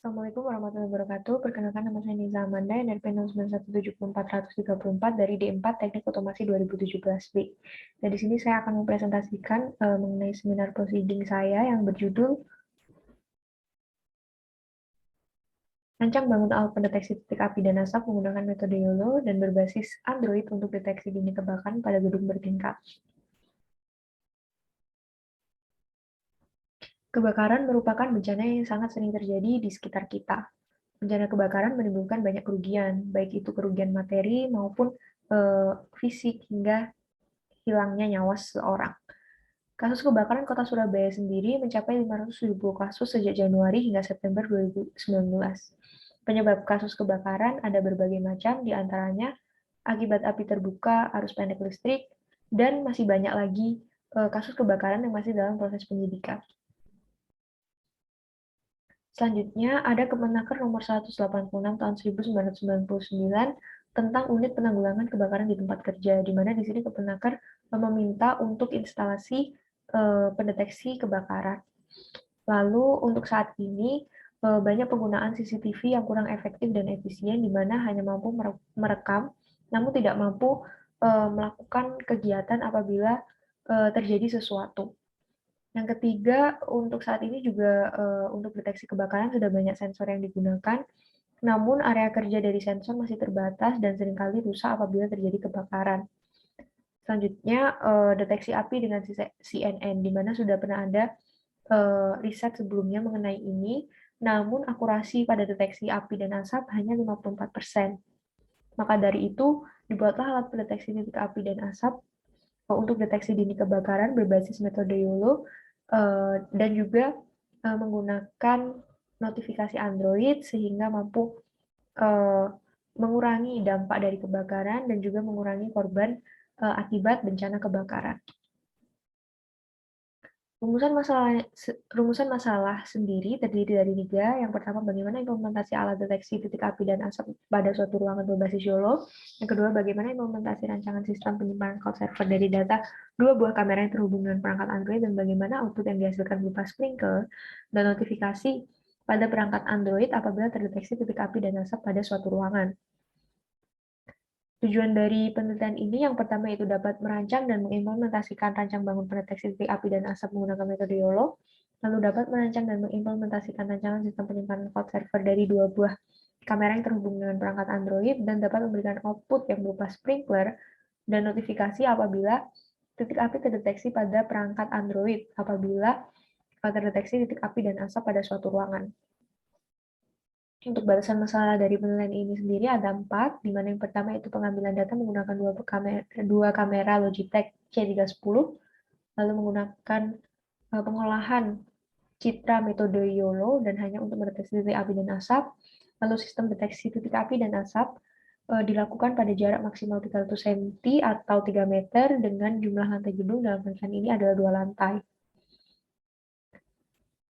Assalamualaikum warahmatullahi wabarakatuh. Perkenalkan nama saya Niza Amanda, NRP 09174434 dari D4 Teknik Otomasi 2017B. Dan di sini saya akan mempresentasikan mengenai seminar proceeding saya yang berjudul Rancang bangun alat pendeteksi titik api dan asap menggunakan metode YOLO dan berbasis Android untuk deteksi dini kebakaran pada gedung bertingkat. Kebakaran merupakan bencana yang sangat sering terjadi di sekitar kita. Bencana kebakaran menimbulkan banyak kerugian, baik itu kerugian materi maupun fisik hingga hilangnya nyawa seseorang. Kasus kebakaran Kota Surabaya sendiri mencapai 570 kasus sejak Januari hingga September 2019. Penyebab kasus kebakaran ada berbagai macam, diantaranya akibat api terbuka, arus pendek listrik, dan masih banyak lagi kasus kebakaran yang masih dalam proses penyidikan. Selanjutnya, ada Kemenaker nomor 186 tahun 1999 tentang unit penanggulangan kebakaran di tempat kerja, di mana di sini Kemenaker meminta untuk instalasi pendeteksi kebakaran. Lalu untuk saat ini banyak penggunaan CCTV yang kurang efektif dan efisien, di mana hanya mampu merekam, namun tidak mampu melakukan kegiatan apabila terjadi sesuatu. Yang ketiga, untuk saat ini juga untuk deteksi kebakaran sudah banyak sensor yang digunakan, namun area kerja dari sensor masih terbatas dan seringkali rusak apabila terjadi kebakaran. Selanjutnya, deteksi api dengan CNN, di mana sudah pernah ada riset sebelumnya mengenai ini, namun akurasi pada deteksi api dan asap hanya 54%. Maka dari itu, dibuatlah alat pendeteksi titik api dan asap untuk deteksi dini kebakaran berbasis metode YOLO dan juga menggunakan notifikasi Android sehingga mampu mengurangi dampak dari kebakaran dan juga mengurangi korban akibat bencana kebakaran. Rumusan masalah sendiri terdiri dari 3. Yang pertama, bagaimana implementasi alat deteksi titik api dan asap pada suatu ruangan berbasis YOLO. Yang kedua, bagaimana implementasi rancangan sistem penyimpanan cloud server dari data 2 buah kamera yang terhubung dengan perangkat Android, dan bagaimana output yang dihasilkan berupa sprinkler dan notifikasi pada perangkat Android apabila terdeteksi titik api dan asap pada suatu ruangan. Tujuan dari penelitian ini yang pertama itu dapat merancang dan mengimplementasikan rancang bangun pendeteksi titik api dan asap menggunakan metode YOLO, lalu dapat merancang dan mengimplementasikan rancangan sistem penyimpanan cloud server dari 2 buah kamera yang terhubung dengan perangkat Android, dan dapat memberikan output yang berupa sprinkler dan notifikasi apabila titik api terdeteksi pada perangkat Android apabila terdeteksi titik api dan asap pada suatu ruangan. Untuk batasan masalah dari penilaian ini sendiri ada 4, di mana yang pertama itu pengambilan data menggunakan dua kamera Logitech C310, lalu menggunakan pengolahan citra metode YOLO dan hanya untuk mendeteksi titik api dan asap, lalu sistem deteksi titik api dan asap dilakukan pada jarak maksimal 300 cm atau 3 meter dengan jumlah lantai gedung dalam penelitian ini adalah 2 lantai.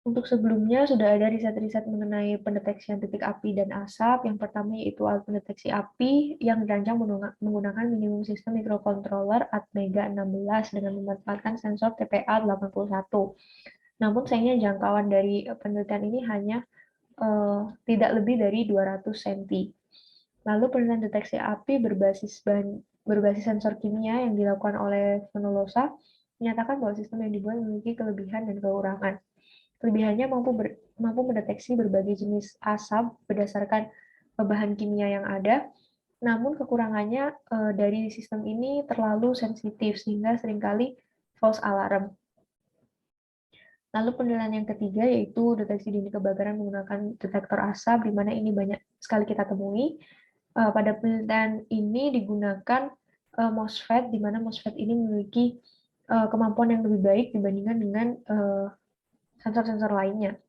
Untuk sebelumnya sudah ada riset-riset mengenai pendeteksian titik api dan asap. Yang pertama yaitu alat pendeteksi api yang dirancang menggunakan minimum sistem microcontroller Atmega 16 dengan memanfaatkan sensor TPA 81. Namun sayangnya jangkauan dari penelitian ini hanya tidak lebih dari 200 cm. Lalu penelitian deteksi api berbasis sensor kimia yang dilakukan oleh Fenolosa menyatakan bahwa sistem yang dibuat memiliki kelebihan dan kekurangan. Kelebihannya mampu mendeteksi berbagai jenis asap berdasarkan bahan kimia yang ada, namun kekurangannya dari sistem ini terlalu sensitif sehingga seringkali false alarm. Lalu penilaian yang ketiga yaitu deteksi dini kebakaran menggunakan detektor asap, di mana ini banyak sekali kita temui. Pada penelitian ini digunakan MOSFET, di mana MOSFET ini memiliki kemampuan yang lebih baik dibandingkan dengan sensor-sensor lainnya.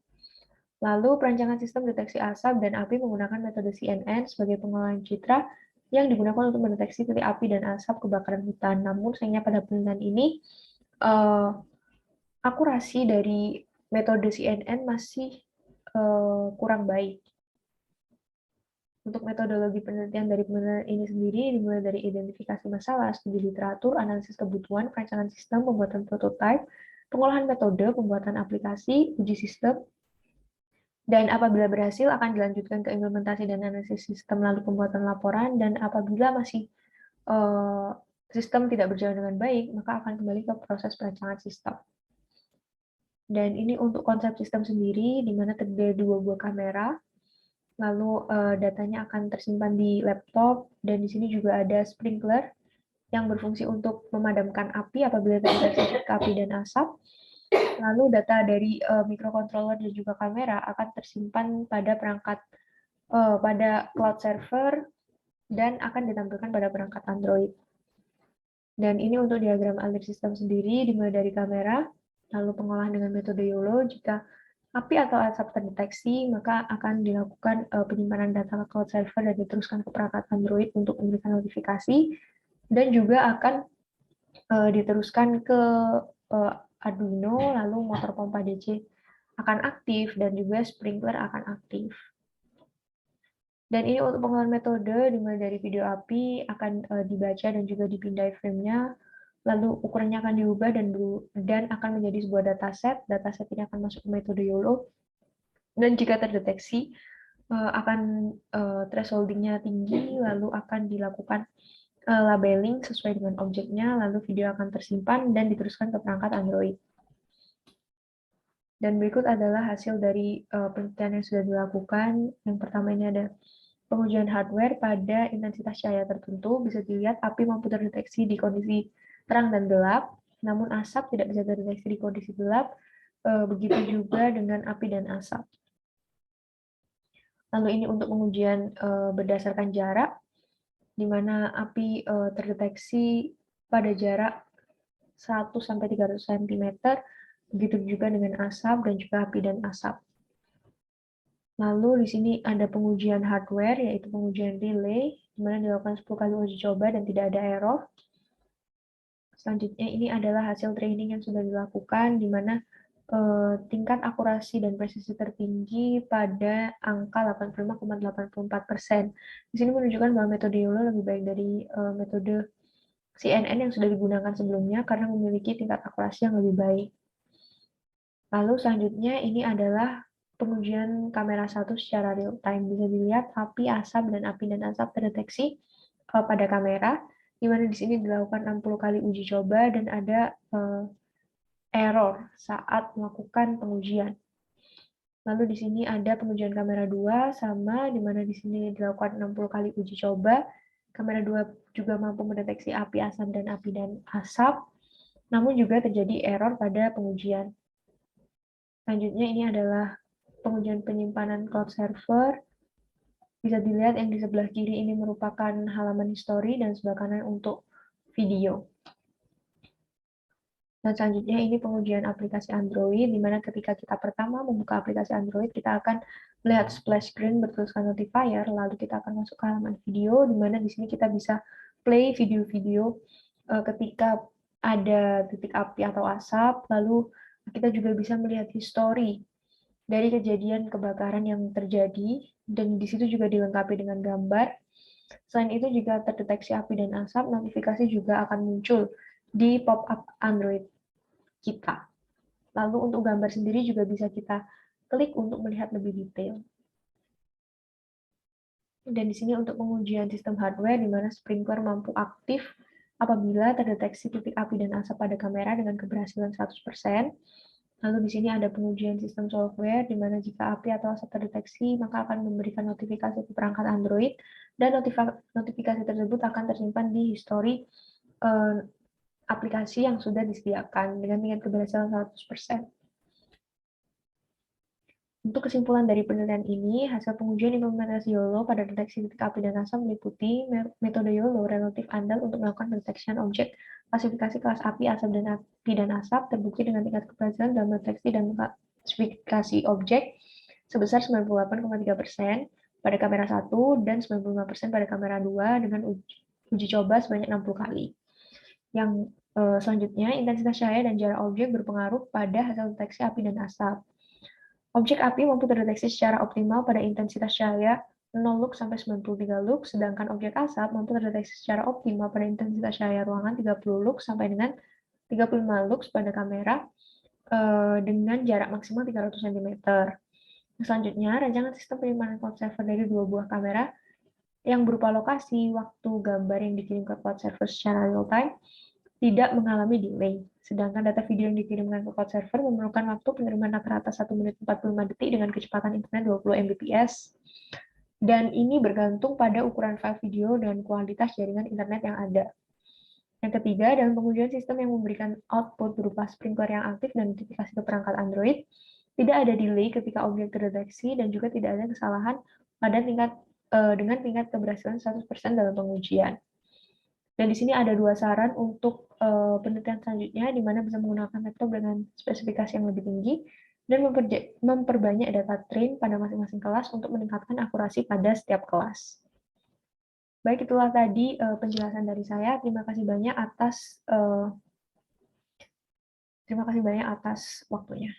Lalu perancangan sistem deteksi asap dan api menggunakan metode CNN sebagai pengolahan citra yang digunakan untuk mendeteksi titik api dan asap kebakaran hutan. Namun sayangnya pada penelitian ini akurasi dari metode CNN masih kurang baik. Untuk metodologi penelitian dari penelitian ini sendiri dimulai dari identifikasi masalah, studi literatur, analisis kebutuhan, perancangan sistem, pembuatan prototipe, pengolahan metode, pembuatan aplikasi, uji sistem, Dan apabila berhasil, akan dilanjutkan ke implementasi dan analisis sistem, lalu pembuatan laporan, dan apabila masih sistem tidak berjalan dengan baik, maka akan kembali ke proses perancangan sistem. Dan ini untuk konsep sistem sendiri, di mana terdiri dari 2 buah kamera, lalu datanya akan tersimpan di laptop, dan di sini juga ada sprinkler yang berfungsi untuk memadamkan api apabila terdeteksi api dan asap. Lalu data dari microcontroller dan juga kamera akan tersimpan pada perangkat pada cloud server dan akan ditampilkan pada perangkat Android. Dan ini untuk diagram alur sistem sendiri dimulai dari kamera, lalu pengolahan dengan metode YOLO. Jika api atau asap terdeteksi, maka akan dilakukan penyimpanan data ke cloud server dan diteruskan ke perangkat Android untuk memberikan notifikasi, dan juga akan diteruskan ke Arduino, lalu motor pompa DC akan aktif, dan juga sprinkler akan aktif. Dan ini untuk pengenalan metode, dimulai dari video api akan dibaca dan juga dipindai frame-nya, lalu ukurannya akan diubah dan akan menjadi sebuah dataset. Dataset ini akan masuk ke metode YOLO, dan jika terdeteksi akan thresholding-nya tinggi, lalu akan dilakukan labeling sesuai dengan objeknya, lalu video akan tersimpan dan diteruskan ke perangkat Android. Dan berikut adalah hasil dari penelitian yang sudah dilakukan. Yang pertama ini ada pengujian hardware pada intensitas cahaya tertentu. Bisa dilihat api mampu terdeteksi di kondisi terang dan gelap, namun asap tidak bisa terdeteksi di kondisi gelap. Begitu juga dengan api dan asap. Lalu ini untuk pengujian berdasarkan jarak, di mana api terdeteksi pada jarak 100-300 cm, begitu juga dengan asap dan juga api dan asap. Lalu di sini ada pengujian hardware, yaitu pengujian relay, di mana dilakukan 10 kali uji coba dan tidak ada error. Selanjutnya ini adalah hasil training yang sudah dilakukan, di mana tingkat akurasi dan presisi tertinggi pada angka 85,84%. Di sini menunjukkan bahwa metode YOLO lebih baik dari metode CNN yang sudah digunakan sebelumnya karena memiliki tingkat akurasi yang lebih baik. Lalu selanjutnya ini adalah pengujian kamera 1 secara real time. Bisa dilihat api, asap, dan asap terdeteksi pada kamera, di mana di sini dilakukan 60 kali uji coba dan ada error saat melakukan pengujian. Lalu di sini ada pengujian kamera 2 sama, di mana di sini dilakukan 60 kali uji coba. Kamera 2 juga mampu mendeteksi api, asap, namun juga terjadi error pada pengujian. Selanjutnya ini adalah pengujian penyimpanan cloud server. Bisa dilihat yang di sebelah kiri ini merupakan halaman history dan sebelah kanan untuk video. Dan selanjutnya ini pengujian aplikasi Android, di mana ketika kita pertama membuka aplikasi Android, kita akan melihat splash screen bertuliskan notifier, lalu kita akan masuk ke halaman video, di mana di sini kita bisa play video-video ketika ada titik api atau asap, lalu kita juga bisa melihat history dari kejadian kebakaran yang terjadi, dan di situ juga dilengkapi dengan gambar. Selain itu, jika terdeteksi api dan asap, notifikasi juga akan muncul di pop-up Android kita. Lalu untuk gambar sendiri juga bisa kita klik untuk melihat lebih detail. Dan di sini untuk pengujian sistem hardware, di mana sprinkler mampu aktif apabila terdeteksi titik api dan asap pada kamera dengan keberhasilan 100%. Lalu di sini ada pengujian sistem software, di mana jika api atau asap terdeteksi, maka akan memberikan notifikasi ke perangkat Android, dan notifikasi tersebut akan tersimpan di histori aplikasi yang sudah disediakan dengan tingkat keberhasilan 100%. Untuk kesimpulan dari penelitian ini, hasil pengujian implementasi YOLO pada deteksi titik api dan asap meliputi metode YOLO relatif andal untuk melakukan detection objek klasifikasi kelas api, asap terbukti dengan tingkat keberhasilan dalam deteksi dan klasifikasi objek sebesar 98,3% pada kamera 1 dan 95% pada kamera 2 dengan uji coba sebanyak 60 kali. Yang selanjutnya, intensitas cahaya dan jarak objek berpengaruh pada hasil deteksi api dan asap. Objek api mampu terdeteksi secara optimal pada intensitas cahaya 0 lux sampai 93 lux, sedangkan objek asap mampu terdeteksi secara optimal pada intensitas cahaya ruangan 30 lux sampai dengan 35 lux pada kamera dengan jarak maksimal 300 cm. Selanjutnya, rancangan sistem penyimpanan cloud server dari dua buah kamera yang berupa lokasi, waktu, gambar yang dikirim ke cloud server secara real-time tidak mengalami delay. Sedangkan data video yang dikirimkan ke cloud server memerlukan waktu penerimaan rata-rata 1 menit 45 detik dengan kecepatan internet 20 Mbps. Dan ini bergantung pada ukuran file video dan kualitas jaringan internet yang ada. Yang ketiga, dalam pengujian sistem yang memberikan output berupa sprinkler yang aktif dan notifikasi ke perangkat Android, tidak ada delay ketika objek terdeteksi dan juga tidak ada kesalahan pada dengan tingkat keberhasilan 100% dalam pengujian. Dan di sini ada dua saran untuk penelitian selanjutnya, di mana bisa menggunakan laptop dengan spesifikasi yang lebih tinggi dan memperbanyak data train pada masing-masing kelas untuk meningkatkan akurasi pada setiap kelas. Baik, itulah tadi penjelasan dari saya. Terima kasih banyak atas waktunya.